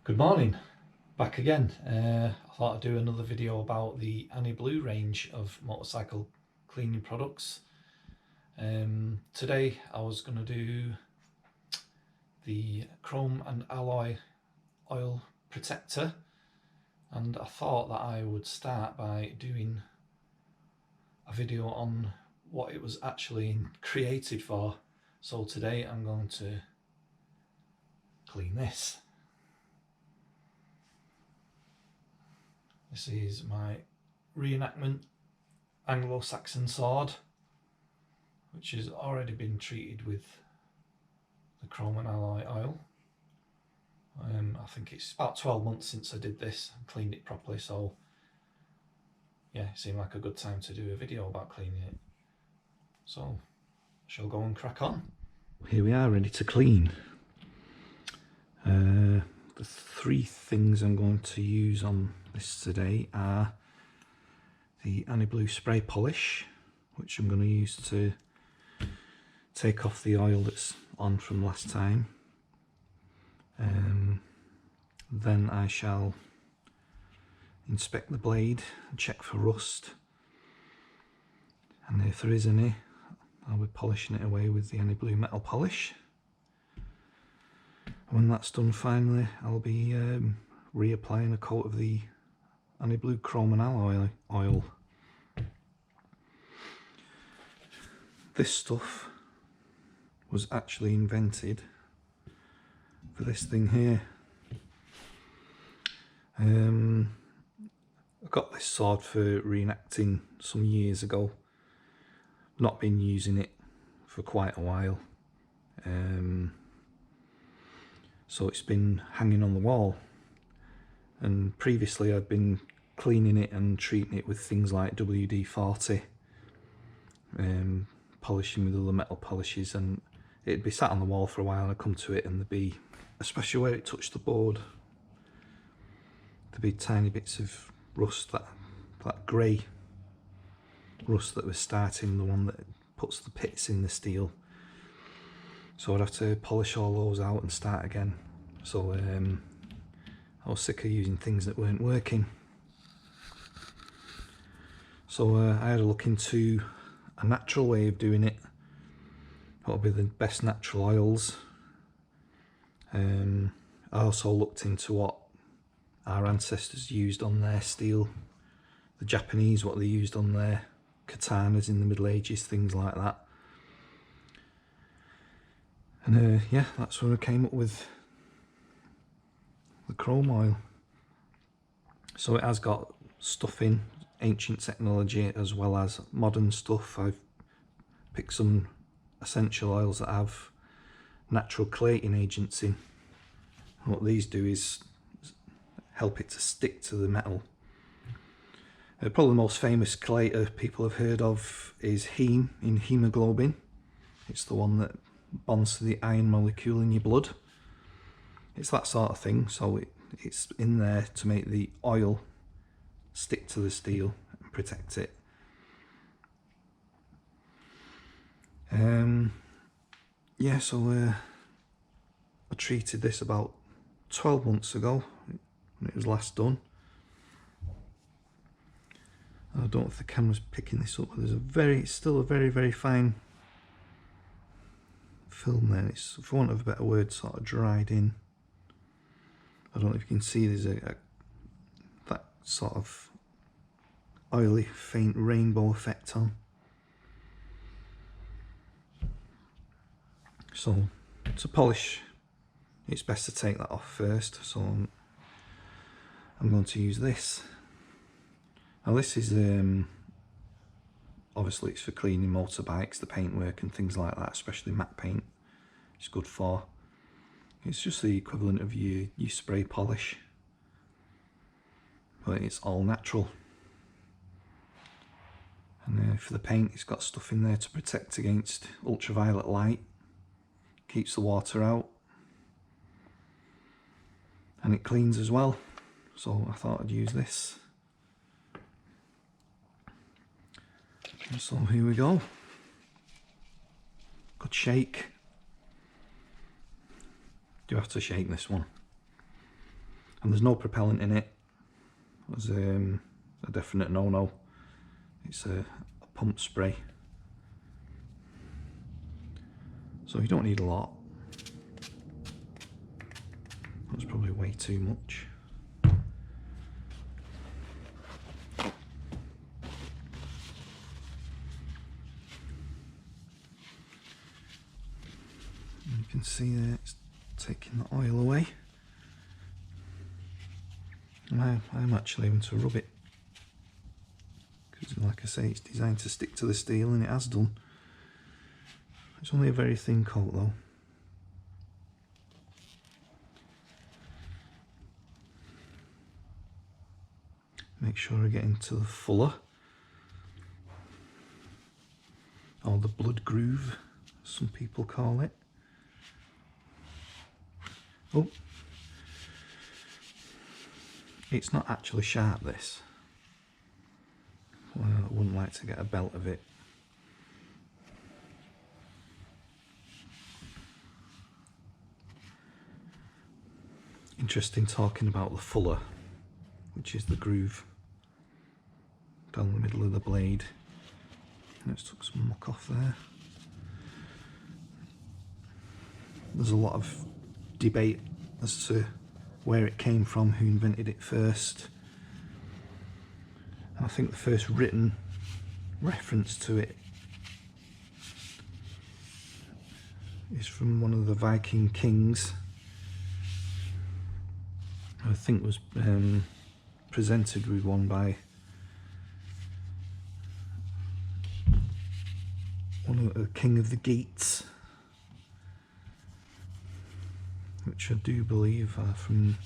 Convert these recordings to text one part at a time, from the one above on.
Good morning, back again. I thought I'd do another video about the Anglo range of motorcycle cleaning products. Today I was going to do the chrome and alloy oil protector, and I thought that I would start by doing a video on what it was actually created for. So today I'm going to clean this. This is my reenactment Anglo Saxon sword, which has already been treated with the chrome and alloy oil. I think it's about 12 months since I did this and cleaned it properly, so yeah, it seemed like a good time to do a video about cleaning it. So I shall go and crack on. Here we are, ready to clean. The three things I'm going to use on this today are the Anglo spray polish, which I'm going to use to take off the oil that's on from last time. Then I shall inspect the blade and check for rust, and if there is any, I'll be polishing it away with the Anglo metal polish. When that's done, finally I'll be reapplying a coat of the Anglo chrome and alloy oil. This stuff was actually invented for this thing here. I got this sword for reenacting some years ago. Not been using it for quite a while. So it's been hanging on the wall, and previously I'd been cleaning it and treating it with things like WD-40, polishing with other metal polishes, and it'd be sat on the wall for a while and I'd come to it and there'd be, especially where it touched the board, there'd be tiny bits of rust, that grey rust that was starting, the one that puts the pits in the steel. So I'd have to polish all those out and start again. So I was sick of using things that weren't working. So I had a look into a natural way of doing it. What would be the best natural oils. I also looked into what our ancestors used on their steel. The Japanese, what they used on their katanas in the Middle Ages, things like that. And yeah, that's when I came up with the chrome oil. So it has got stuff in, ancient technology as well as modern stuff. I've picked some essential oils that have natural chelating agents in. And what these do is help it to stick to the metal. Probably the most famous chelator people have heard of is heme in hemoglobin. It's the one that bonds to the iron molecule in your blood. It's that sort of thing, so it's in there to make the oil stick to the steel and protect it. Yeah, so I treated this about 12 months ago when it was last done. I don't know if the camera's picking this up, but there's it's still a very fine film there. It's, for want of a better word, sort of dried in. I don't know if you can see there's that sort of oily faint rainbow effect on. So to polish, it's best to take that off first, so I'm going to use this. Now this is obviously it's for cleaning motorbikes, the paintwork and things like that, especially matte paint. It's good for. It's just the equivalent of your spray polish, but it's all natural. And for the paint, it's got stuff in there to protect against ultraviolet light, keeps the water out, and it cleans as well. So I thought I'd use this. And so here we go. Good shake. Do have to shake this one. and there's no propellant in it. It was a definite no-no. It's a pump spray, so you don't need a lot. That's probably way too much. You can see there it's taking the oil away. I'm actually having to rub it because, like I say, it's designed to stick to the steel, and it has done. It's only a very thin coat though. Make sure I get into the fuller, or the blood groove, some people call it. Oh, it's not actually sharp, this. Well, I wouldn't like to get a belt of it. Interesting talking about the fuller, which is the groove down the middle of the blade. Let's took some muck off there. There's a lot of debate as to where it came from, who invented it first. I think the first written reference to it is from one of the Viking kings. I think was presented with one by one of the king of the Geats, which I do believe are from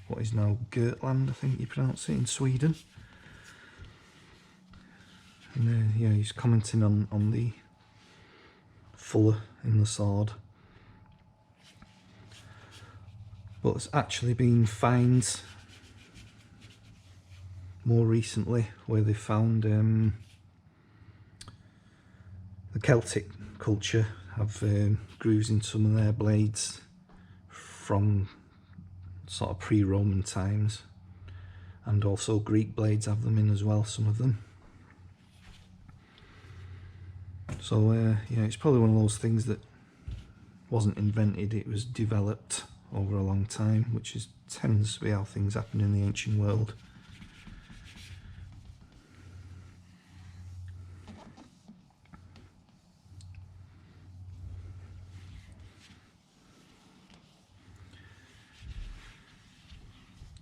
what is now Gotland, I think you pronounce it, in Sweden. And yeah, he's commenting on the fuller in the sword. But there's actually been finds more recently where they found the Celtic culture have grooves in some of their blades from sort of pre-Roman times, and also Greek blades have them in as well, some of them. So yeah, it's probably one of those things that wasn't invented, it was developed over a long time, which tends to be how things happen in the ancient world.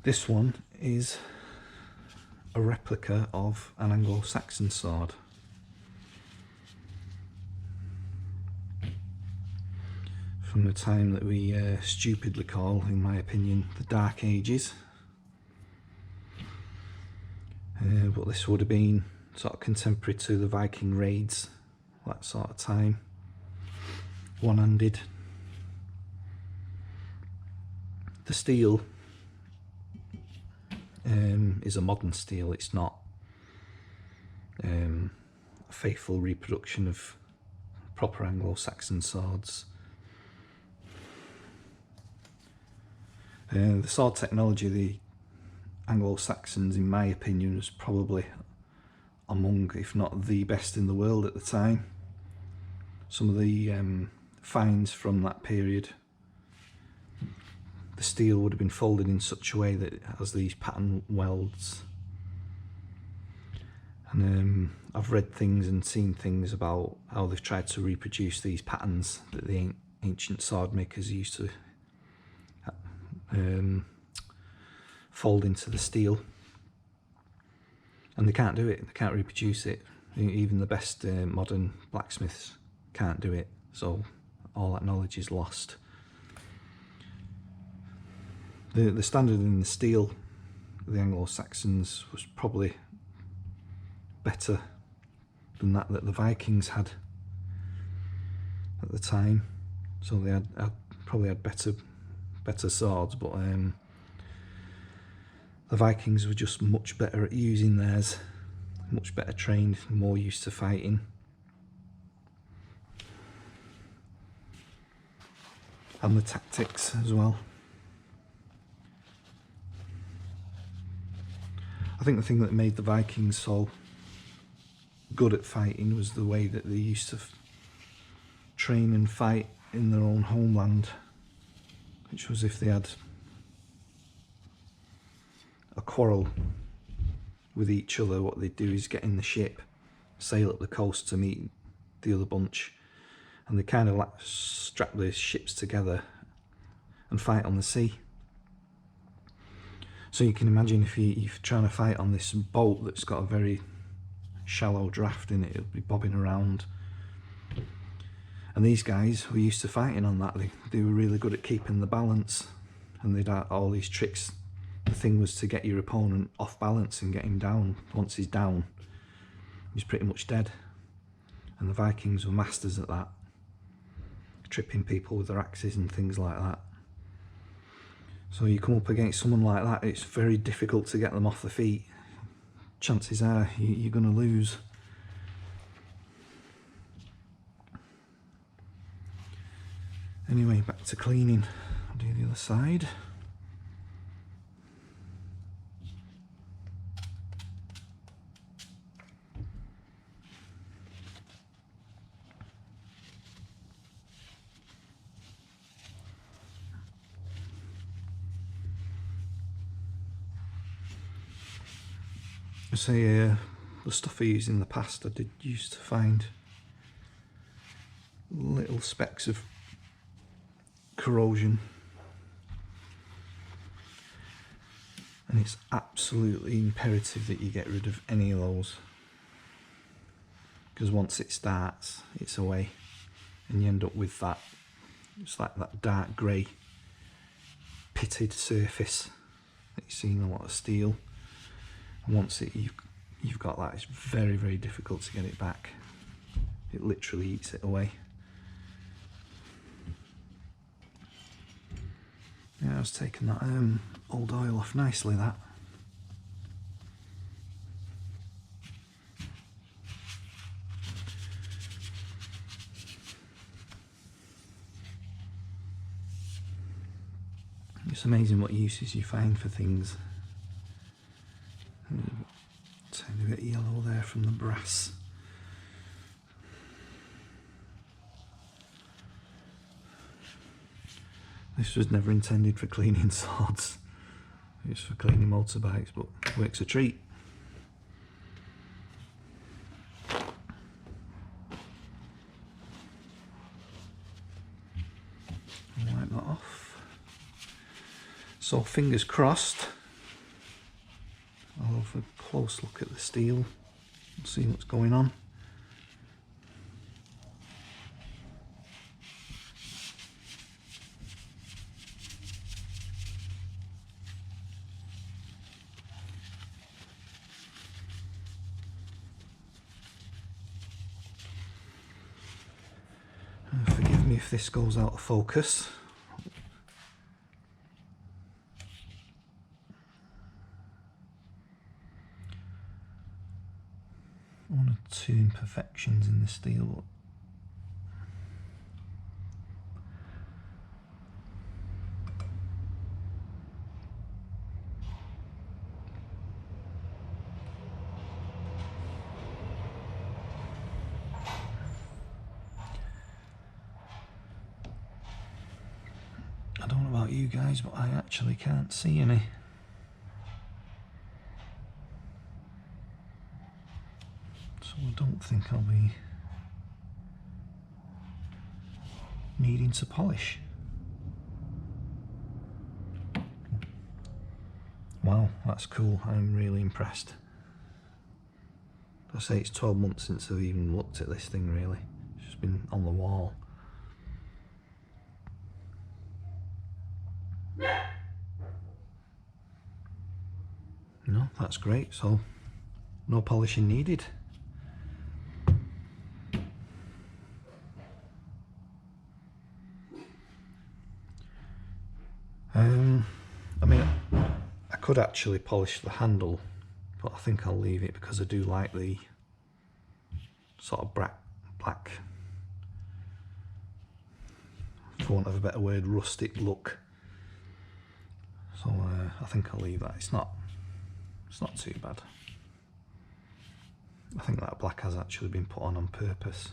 This one is a replica of an Anglo Saxon sword. From the time that we stupidly call, in my opinion, the Dark Ages. But this would have been sort of contemporary to the Viking raids, that sort of time. One-handed. The steel is a modern steel, it's not a faithful reproduction of proper Anglo-Saxon swords. The sword technology of the Anglo-Saxons, in my opinion, was probably among, if not the best in the world at the time. Some of the finds from that period, the steel would have been folded in such a way that it has these pattern welds. And I've read things and seen things about how they've tried to reproduce these patterns that the ancient sword makers used to fold into the steel, and they can't do it, they can't reproduce it. Even the best modern blacksmiths can't do it, so all that knowledge is lost. The standard in the steel, the Anglo-Saxons, was probably better than that the Vikings had at the time, so they probably had better swords, but the Vikings were just much better at using theirs, much better trained, more used to fighting. And the tactics as well. I think the thing that made the Vikings so good at fighting was the way that they used to train and fight in their own homeland, which was if they had a quarrel with each other, what they'd do is get in the ship, sail up the coast to meet the other bunch, and they kind of like strap their ships together and fight on the sea. So you can imagine if you're trying to fight on this boat that's got a very shallow draft in it, it'll be bobbing around. And these guys were used to fighting on that. They were really good at keeping the balance, and they'd have all these tricks. The thing was to get your opponent off balance and get him down. Once he's down, he's pretty much dead. And the Vikings were masters at that, tripping people with their axes and things like that. So you come up against someone like that, it's very difficult to get them off the feet. Chances are you're going to lose. Anyway, back to cleaning. I'll do the other side. I say the stuff I used in the past, I did used to find little specks of corrosion, and it's absolutely imperative that you get rid of any of those, because once it starts it's away and you end up with that, it's like that dark grey pitted surface that you see in a lot of steel. And once you've got that, it's very, very difficult to get it back. It literally eats it away. Yeah, I was taking that old oil off nicely, that. It's amazing what uses you find for things. Tiny bit yellow there from the brass. This was never intended for cleaning swords. It's for cleaning motorbikes, but works a treat. Wipe that off. So fingers crossed, I'll have a close look at the steel and see what's going on. Forgive me if this goes out of focus. One or two imperfections in the steel. I don't know about you guys, but I actually can't see any. So I don't think I'll be needing to polish. Wow, that's cool. I'm really impressed. I say it's 12 months since I've even looked at this thing, really. It's just been on the wall. No, that's great. So no polishing needed. I mean, I could actually polish the handle, but I think I'll leave it because I do like the sort of black, for want of a better word, rustic look. So I think I'll leave that. It's not It's not too bad. I think that black has actually been put on purpose.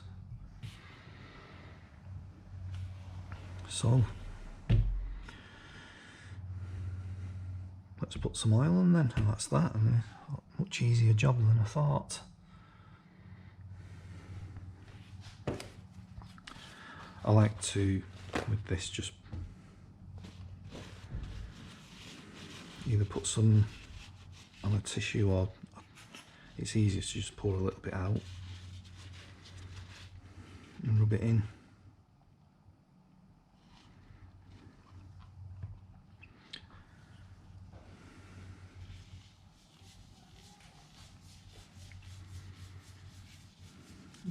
So let's put some oil on then, and that's that. And a much easier job than I thought. I like to, with this, just either put some on a tissue, or it's easiest to just pour a little bit out and rub it in.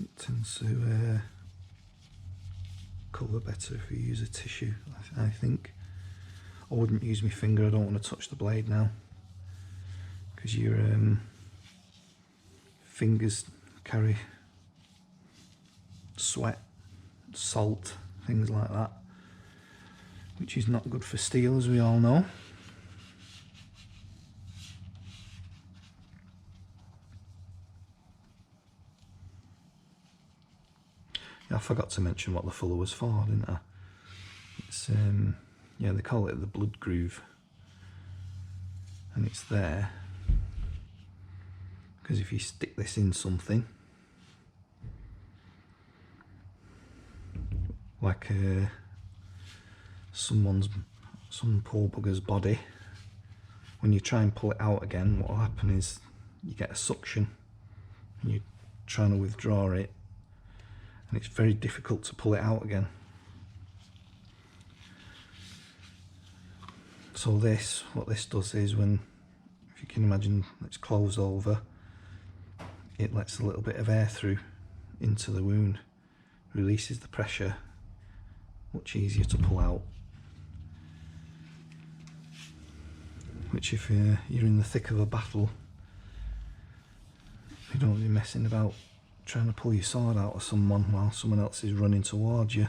It tends to colour better if we use a tissue, I think. I wouldn't use my finger, I don't want to touch the blade now, because your fingers carry sweat, salt, things like that, which is not good for steel, as we all know. I forgot to mention what the fuller was for, didn't I? It's yeah, they call it the blood groove, and it's there because if you stick this in something like some poor bugger's body, when you try and pull it out again, what will happen is you get a suction and you're trying to withdraw it, and it's very difficult to pull it out again. So what this does is, when, if you can imagine, it's closed over, it lets a little bit of air through into the wound, releases the pressure, much easier to pull out. Which, if you're in the thick of a battle, you don't be messing about trying to pull your sword out of someone while someone else is running towards you.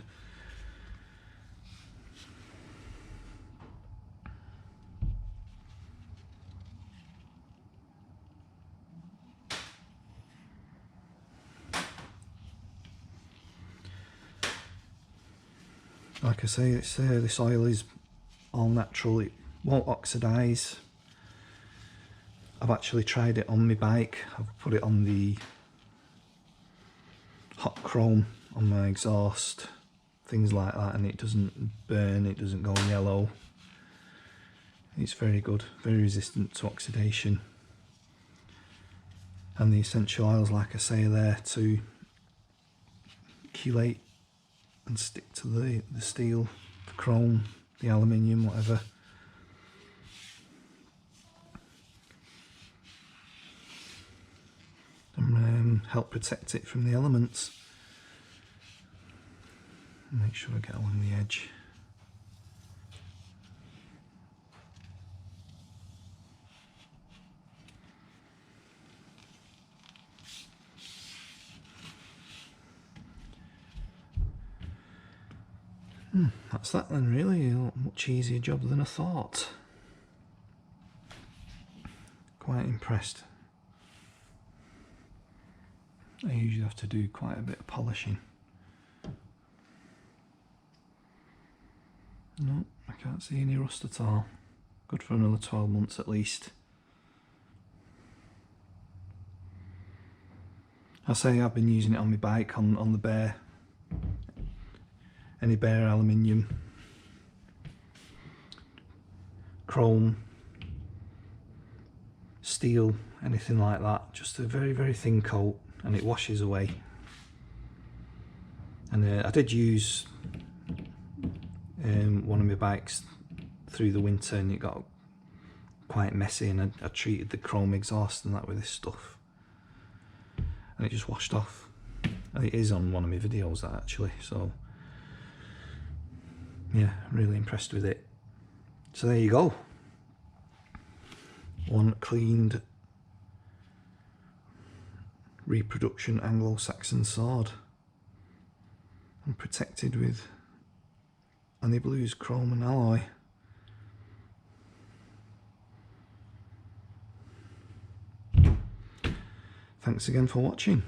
Like I say, this oil is all natural, it won't oxidise. I've actually tried it on my bike, I've put it on the hot chrome on my exhaust, things like that, and it doesn't burn, it doesn't go yellow. It's very good, very resistant to oxidation. And the essential oils, like I say, are there to chelate and stick to the steel, the chrome, the aluminium, whatever. And help protect it from the elements. Make sure I get along the edge. That's that then, really. A much easier job than I thought. Quite impressed. I usually have to do quite a bit of polishing. No, I can't see any rust at all. Good for another 12 months at least. I say I've been using it on my bike, on the bare, any bare aluminium, chrome, steel, anything like that. Just a very, very thin coat, and it washes away. And I did use one of my bikes through the winter, and it got quite messy, and I treated the chrome exhaust and that with this stuff, and it just washed off. And it is on one of my videos, that actually, so yeah, really impressed with it. So there you go, one cleaned reproduction Anglo Saxon sword, and protected with Annie Blue's chrome and alloy. Thanks again for watching.